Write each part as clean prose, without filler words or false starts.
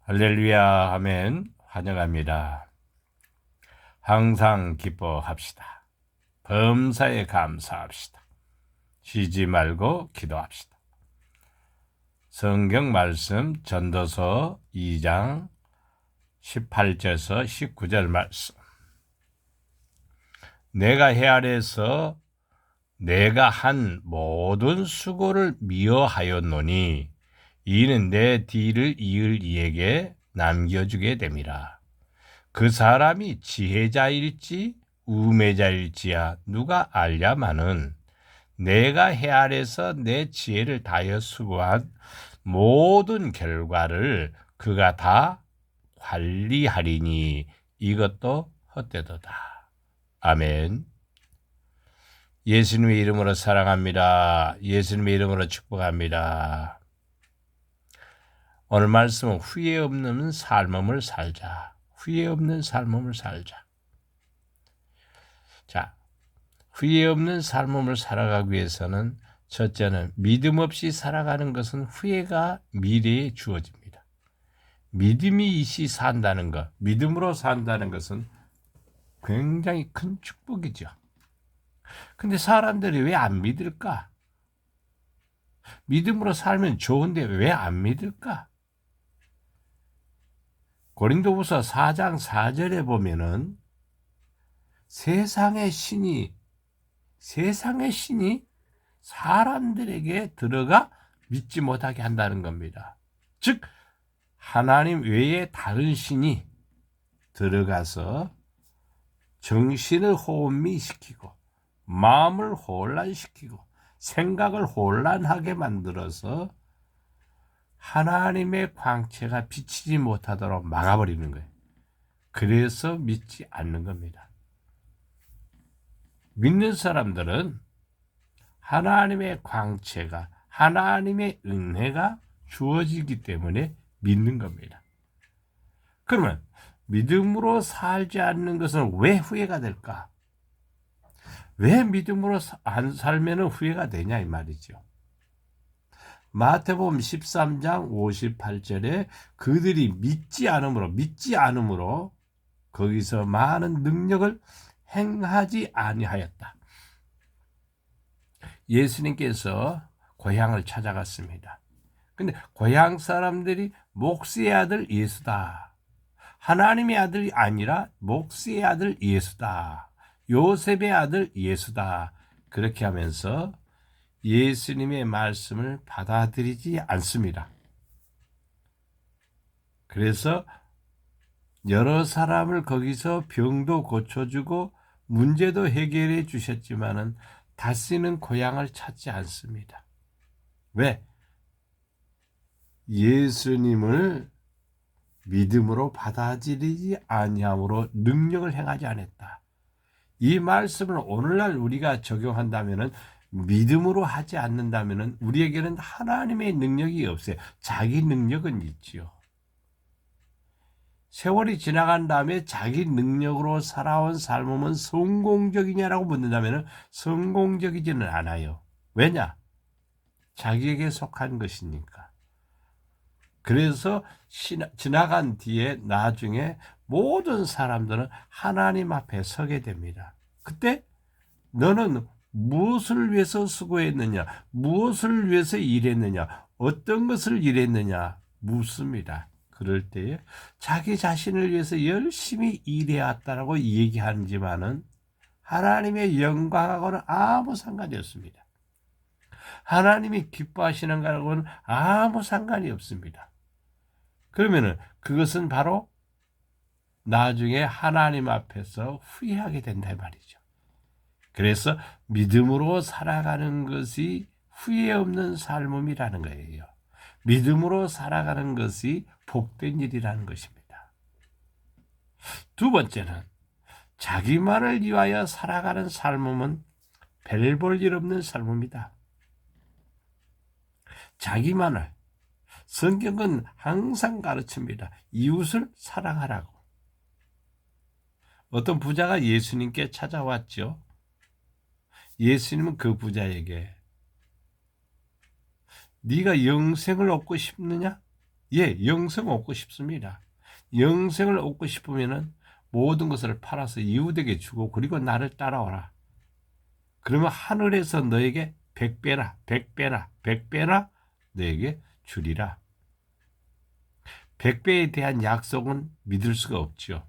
할렐루야 하면 환영합니다. 항상 기뻐합시다. 범사에 감사합시다. 쉬지 말고 기도합시다. 성경 말씀 전도서 2장 18절에서 19절 말씀. 내가 해 아래에서 내가 한 모든 수고를 미워하였노니 이는 내 뒤를 이을 이에게 남겨주게 됨이라. 그 사람이 지혜자일지 우매자일지야 누가 알랴마는 내가 해 아래서 내 지혜를 다하여 수고한 모든 결과를 그가 다 관리하리니 이것도 헛되도다. 아멘. 예수님의 이름으로 사랑합니다. 예수님의 이름으로 축복합니다. 오늘 말씀은 후회 없는 삶을 살자. 후회 없는 삶을 살자. 자, 후회 없는 삶을 살아가기 위해서는 첫째는 믿음 없이 살아가는 것은 후회가 미래에 주어집니다. 믿음이 이시 산다는 것, 믿음으로 산다는 것은 굉장히 큰 축복이죠. 근데 사람들이 왜 안 믿을까? 믿음으로 살면 좋은데 왜 안 믿을까? 고린도후서 4장 4절에 보면은 세상의 신이 사람들에게 들어가 믿지 못하게 한다는 겁니다. 즉 하나님 외에 다른 신이 들어가서 정신을 혼미시키고 마음을 혼란시키고 생각을 혼란하게 만들어서 하나님의 광채가 비치지 못하도록 막아버리는 거예요. 그래서 믿지 않는 겁니다. 믿는 사람들은 하나님의 광채가, 하나님의 은혜가 주어지기 때문에 믿는 겁니다. 그러면 믿음으로 살지 않는 것은 왜 후회가 될까? 왜 믿음으로 안 살면 후회가 되냐 이 말이죠. 마태복음 13장 58절에 그들이 믿지 않음으로 거기서 많은 능력을 행하지 아니하였다. 예수님께서 고향을 찾아갔습니다. 근데 고향 사람들이 목수의 아들 예수다. 하나님의 아들이 아니라 목수의 아들 예수다. 요셉의 아들 예수다. 그렇게 하면서 예수님의 말씀을 받아들이지 않습니다. 그래서 여러 사람을 거기서 병도 고쳐주고 문제도 해결해 주셨지만은 다시는 고향을 찾지 않습니다. 왜? 예수님을 믿음으로 받아들이지 아니함으로 능력을 행하지 않았다. 이 말씀을 오늘날 우리가 적용한다면은 믿음으로 하지 않는다면은 우리에게는 하나님의 능력이 없어요. 자기 능력은 있지요. 세월이 지나간 다음에 자기 능력으로 살아온 삶은 성공적이냐라고 묻는다면 성공적이지는 않아요. 왜냐? 자기에게 속한 것이니까. 그래서 지나간 뒤에 나중에 모든 사람들은 하나님 앞에 서게 됩니다. 그때 너는 무엇을 위해서 수고했느냐? 무엇을 위해서 일했느냐? 어떤 것을 일했느냐? 묻습니다. 그럴 때에 자기 자신을 위해서 열심히 일해왔다라고 얘기하지만은 하나님의 영광하고는 아무 상관이 없습니다. 하나님이 기뻐하시는 거하고는 아무 상관이 없습니다. 그러면은 그것은 바로 나중에 하나님 앞에서 후회하게 된다 말이죠. 그래서 믿음으로 살아가는 것이 후회 없는 삶이라는 거예요. 믿음으로 살아가는 것이 복된 일이라는 것입니다. 두 번째는 자기만을 위하여 살아가는 삶은 별 볼 일 없는 삶입니다. 자기만을 성경은 항상 가르칩니다. 이웃을 사랑하라고. 어떤 부자가 예수님께 찾아왔죠. 예수님은 그 부자에게 네가 영생을 얻고 싶느냐? 영생 얻고 싶습니다. 영생을 얻고 싶으면은 모든 것을 팔아서 이웃에게 주고 그리고 나를 따라오라. 그러면 하늘에서 너에게 100배나 100배나 100배나 너에게 주리라. 100배에 대한 약속은 믿을 수가 없죠.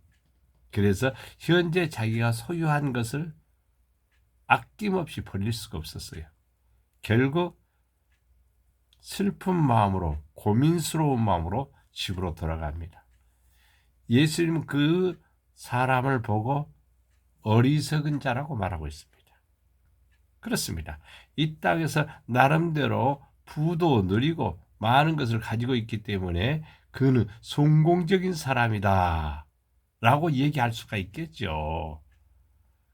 그래서 현재 자기가 소유한 것을 아낌없이 버릴 수가 없었어요. 결국 슬픈 마음으로, 고민스러운 마음으로 집으로 돌아갑니다. 예수님은 그 사람을 보고 어리석은 자라고 말하고 있습니다. 그렇습니다. 이 땅에서 나름대로 부도 누리고 많은 것을 가지고 있기 때문에 그는 성공적인 사람이다 라고 얘기할 수가 있겠죠.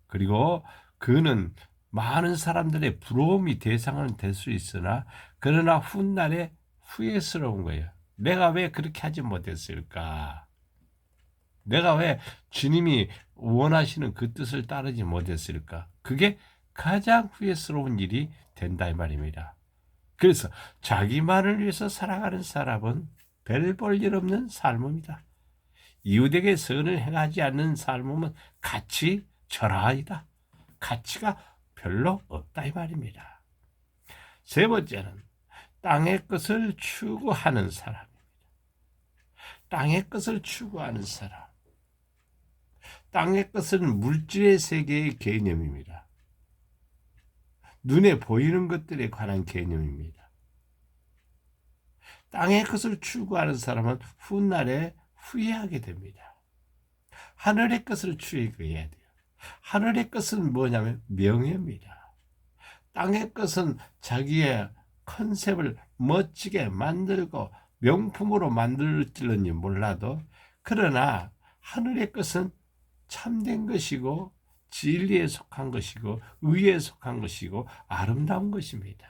그리고 그는 많은 사람들의 부러움이 대상은 될 수 있으나 그러나 훗날에 후회스러운 거예요. 내가 왜 그렇게 하지 못했을까? 내가 왜 주님이 원하시는 그 뜻을 따르지 못했을까? 그게 가장 후회스러운 일이 된다 이 말입니다. 그래서 자기만을 위해서 살아가는 사람은 별 볼 일 없는 삶입니다. 이웃에게 선을 행하지 않는 삶은 가치 절하이다. 가치가 별로 없다 이 말입니다. 세 번째는 땅의 것을 추구하는 사람입니다. 땅의 것을 추구하는 사람. 땅의 것은 물질의 세계의 개념입니다. 눈에 보이는 것들에 관한 개념입니다. 땅의 것을 추구하는 사람은 훗날에 후회하게 됩니다. 하늘의 것을 추구해야 돼요. 하늘의 것은 뭐냐면 명예입니다. 땅의 것은 자기의 컨셉을 멋지게 만들고 명품으로 만들었을지 몰라도 그러나 하늘의 것은 참된 것이고 진리에 속한 것이고 의에 속한 것이고 아름다운 것입니다.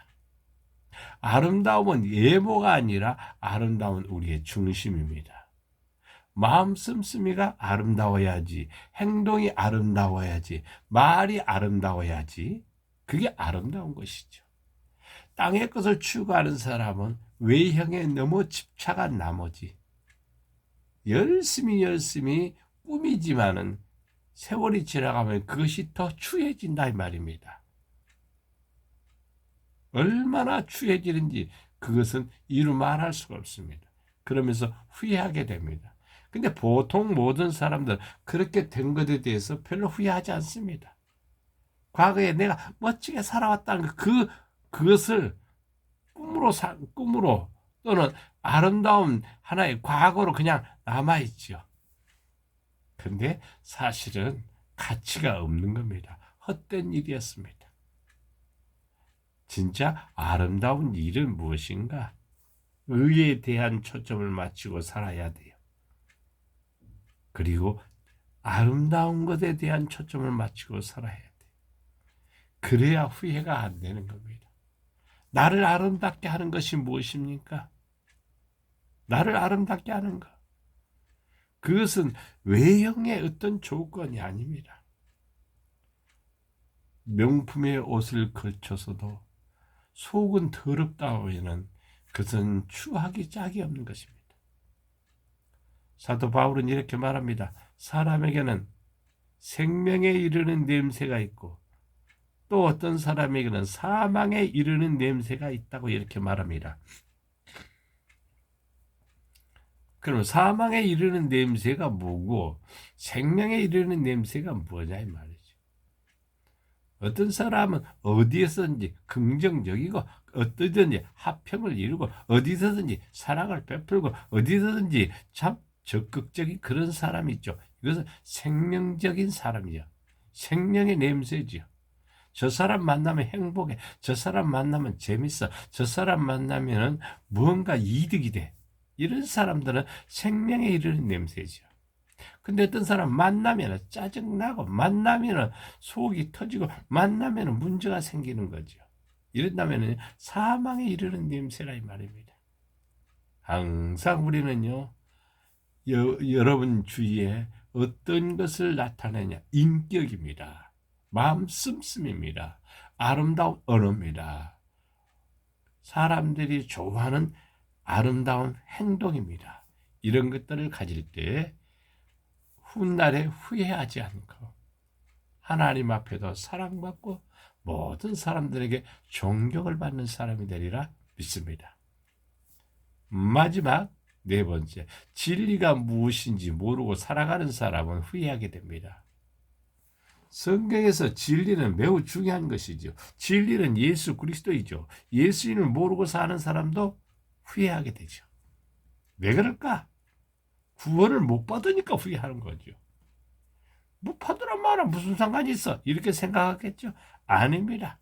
아름다움은 예모가 아니라 아름다운 우리의 중심입니다. 마음 씀씀이가 아름다워야지, 행동이 아름다워야지, 말이 아름다워야지, 그게 아름다운 것이죠. 땅의 것을 추구하는 사람은 외형에 너무 집착한 나머지 열심히 꾸미지만은 세월이 지나가면 그것이 더 추해진다 이 말입니다. 얼마나 추해지는지 그것은 이루 말할 수가 없습니다. 그러면서 후회하게 됩니다. 근데 보통 모든 사람들 그렇게 된 것에 대해서 별로 후회하지 않습니다. 과거에 내가 멋지게 살아왔다는 그것을 꿈으로 또는 아름다운 하나의 과거로 그냥 남아있죠. 근데 사실은 가치가 없는 겁니다. 헛된 일이었습니다. 진짜 아름다운 일은 무엇인가? 의에 대한 초점을 맞추고 살아야 돼요. 그리고 아름다운 것에 대한 초점을 맞추고 살아야 돼요. 그래야 후회가 안 되는 겁니다. 나를 아름답게 하는 것이 무엇입니까? 나를 아름답게 하는 것. 그것은 외형의 어떤 조건이 아닙니다. 명품의 옷을 걸쳐서도 속은 더럽다 하면 그것은 추하기 짝이 없는 것입니다. 사도 바울은 이렇게 말합니다. 사람에게는 생명에 이르는 냄새가 있고 또 어떤 사람에게는 사망에 이르는 냄새가 있다고 이렇게 말합니다. 그럼 사망에 이르는 냄새가 뭐고 생명에 이르는 냄새가 뭐냐 이 말이죠. 어떤 사람은 어디에서든지 긍정적이고 어디든지 화평을 이루고 어디서든지 사랑을 베풀고 어디서든지 참 적극적인 그런 사람이 있죠. 이것은 생명적인 사람이죠. 생명의 냄새죠. 저 사람 만나면 행복해. 저 사람 만나면 재밌어. 저 사람 만나면 무언가 이득이 돼. 이런 사람들은 생명에 이르는 냄새죠. 근데 어떤 사람 만나면 짜증나고 만나면 속이 터지고 만나면 문제가 생기는 거죠. 이런다면 사망에 이르는 냄새라 이 말입니다. 항상 우리는요. 여러분 주위에 어떤 것을 나타내냐? 인격입니다. 마음 씀씀입니다. 아름다운 언어입니다. 사람들이 좋아하는 아름다운 행동입니다. 이런 것들을 가질 때 훗날에 후회하지 않고 하나님 앞에도 사랑받고 모든 사람들에게 존경을 받는 사람이 되리라 믿습니다. 마지막 네 번째, 진리가 무엇인지 모르고 살아가는 사람은 후회하게 됩니다. 성경에서 진리는 매우 중요한 것이죠. 진리는 예수 그리스도이죠. 예수님을 모르고 사는 사람도 후회하게 되죠. 왜 그럴까? 구원을 못 받으니까 후회하는 거죠. 못 받으란 말은 무슨 상관이 있어? 이렇게 생각하겠죠? 아닙니다.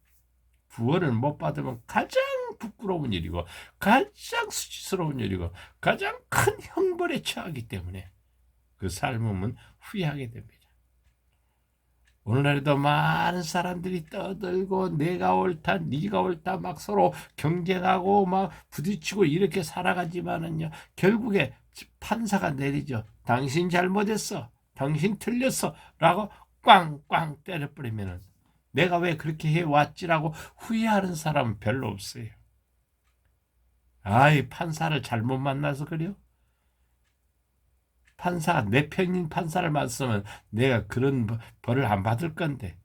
구원을 못 받으면 가장 부끄러운 일이고 가장 수치스러운 일이고 가장 큰 형벌에 처하기 때문에 그 삶은 후회하게 됩니다. 오늘날에도 많은 사람들이 떠들고 내가 옳다 네가 옳다 막 서로 경쟁하고 막 부딪히고 이렇게 살아가지만은요, 결국에 판사가 내리죠. 당신 잘못했어, 당신 틀렸어 라고 꽝꽝 때려버리면은 내가 왜 그렇게 해왔지라고 후회하는 사람은 별로 없어요. 아이, 판사를 잘못 만나서 그래요? 판사가 내 편인 판사를 만났으면 내가 그런 벌을 안 받을 건데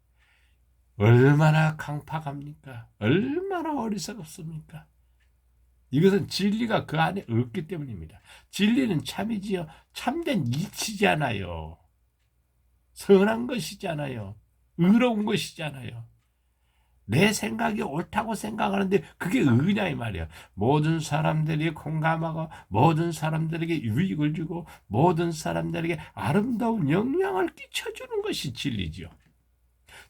얼마나 강팍합니까? 얼마나 어리석습니까? 이것은 진리가 그 안에 없기 때문입니다. 진리는 참이지요. 참된 이치잖아요. 선한 것이잖아요. 의로운 것이잖아요. 내 생각이 옳다고 생각하는데 그게 의냐 이 말이야. 모든 사람들이 공감하고 모든 사람들에게 유익을 주고 모든 사람들에게 아름다운 영향을 끼쳐주는 것이 진리죠.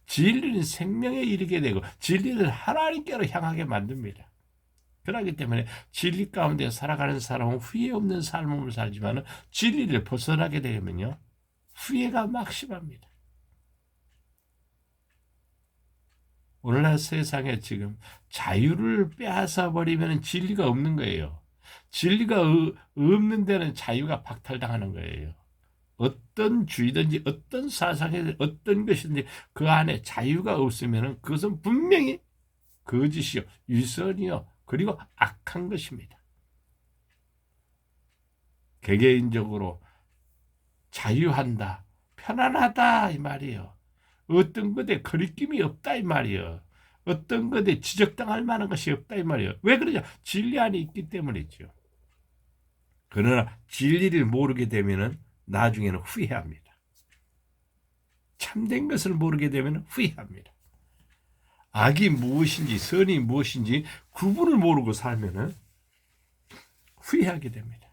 진리는 생명에 이르게 되고 진리는 하나님께로 향하게 만듭니다. 그렇기 때문에 진리 가운데 살아가는 사람은 후회 없는 삶을 살지만 진리를 벗어나게 되면요, 후회가 막심합니다. 오늘날 세상에 지금 자유를 빼앗아 버리면 진리가 없는 거예요. 진리가 없는 데는 자유가 박탈당하는 거예요. 어떤 주의든지 어떤 사상이든지 어떤 것이든지 그 안에 자유가 없으면 그것은 분명히 거짓이요, 유선이요, 그리고 악한 것입니다. 개개인적으로 자유한다, 편안하다 이 말이에요. 어떤 것에 거리낌이 없다 이 말이에요. 어떤 것에 지적당할 만한 것이 없다 이 말이에요. 왜 그러냐? 진리 안에 있기 때문이죠. 그러나 진리를 모르게 되면 나중에는 후회합니다. 참된 것을 모르게 되면 후회합니다. 악이 무엇인지 선이 무엇인지 구분을 모르고 살면 후회하게 됩니다.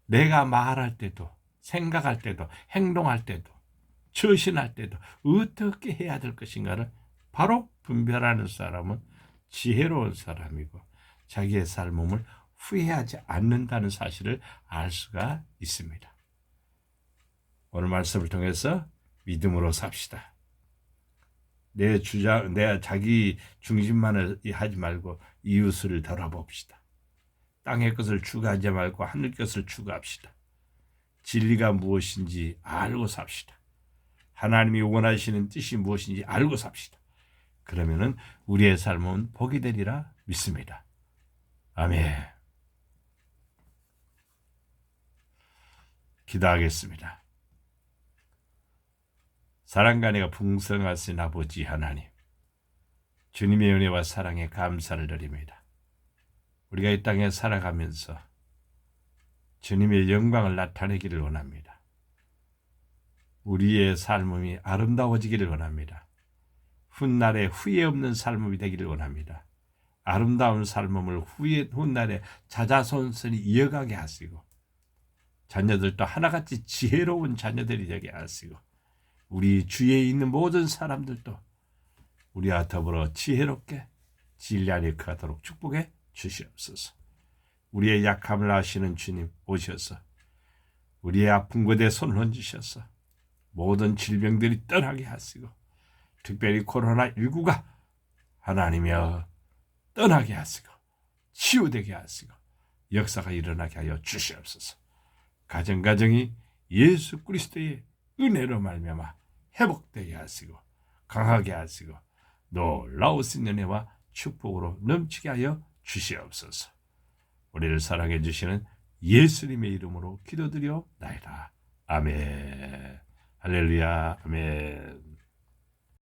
내가 말할 때도 생각할 때도 행동할 때도 처신할 때도 어떻게 해야 될 것인가를 바로 분별하는 사람은 지혜로운 사람이고 자기의 삶을 후회하지 않는다는 사실을 알 수가 있습니다. 오늘 말씀을 통해서 믿음으로 삽시다. 내 자기 중심만을 하지 말고 이웃을 돌아봅시다. 땅의 것을 추구하지 말고 하늘 것을 추구합시다. 진리가 무엇인지 알고 삽시다. 하나님이 원하시는 뜻이 무엇인지 알고 삽시다. 그러면은 우리의 삶은 복이 되리라 믿습니다. 아멘. 기도하겠습니다. 사랑과 은혜가 풍성하신 아버지 하나님, 주님의 은혜와 사랑에 감사를 드립니다. 우리가 이 땅에 살아가면서 주님의 영광을 나타내기를 원합니다. 우리의 삶이 아름다워지기를 원합니다. 훗날에 후회 없는 삶이 되기를 원합니다. 아름다운 삶을 훗날에 자자손손이 이어가게 하시고 자녀들도 하나같이 지혜로운 자녀들이 되게 하시고 우리 주위에 있는 모든 사람들도 우리와 더불어 지혜롭게 진리 안에 거하도록 축복해 주시옵소서. 우리의 약함을 아시는 주님 오셔서 우리의 아픈 곳에 손을 얹으셔서 모든 질병들이 떠나게 하시고 특별히 코로나19가 하나님이여 떠나게 하시고 치유되게 하시고 역사가 일어나게 하여 주시옵소서. 가정가정이 예수 그리스도의 은혜로 말미암아 회복되게 하시고 강하게 하시고 놀라우신 은혜와 축복으로 넘치게 하여 주시옵소서. 우리를 사랑해 주시는 예수님의 이름으로 기도드려 나이다. 아멘. 할렐루야. 아멘.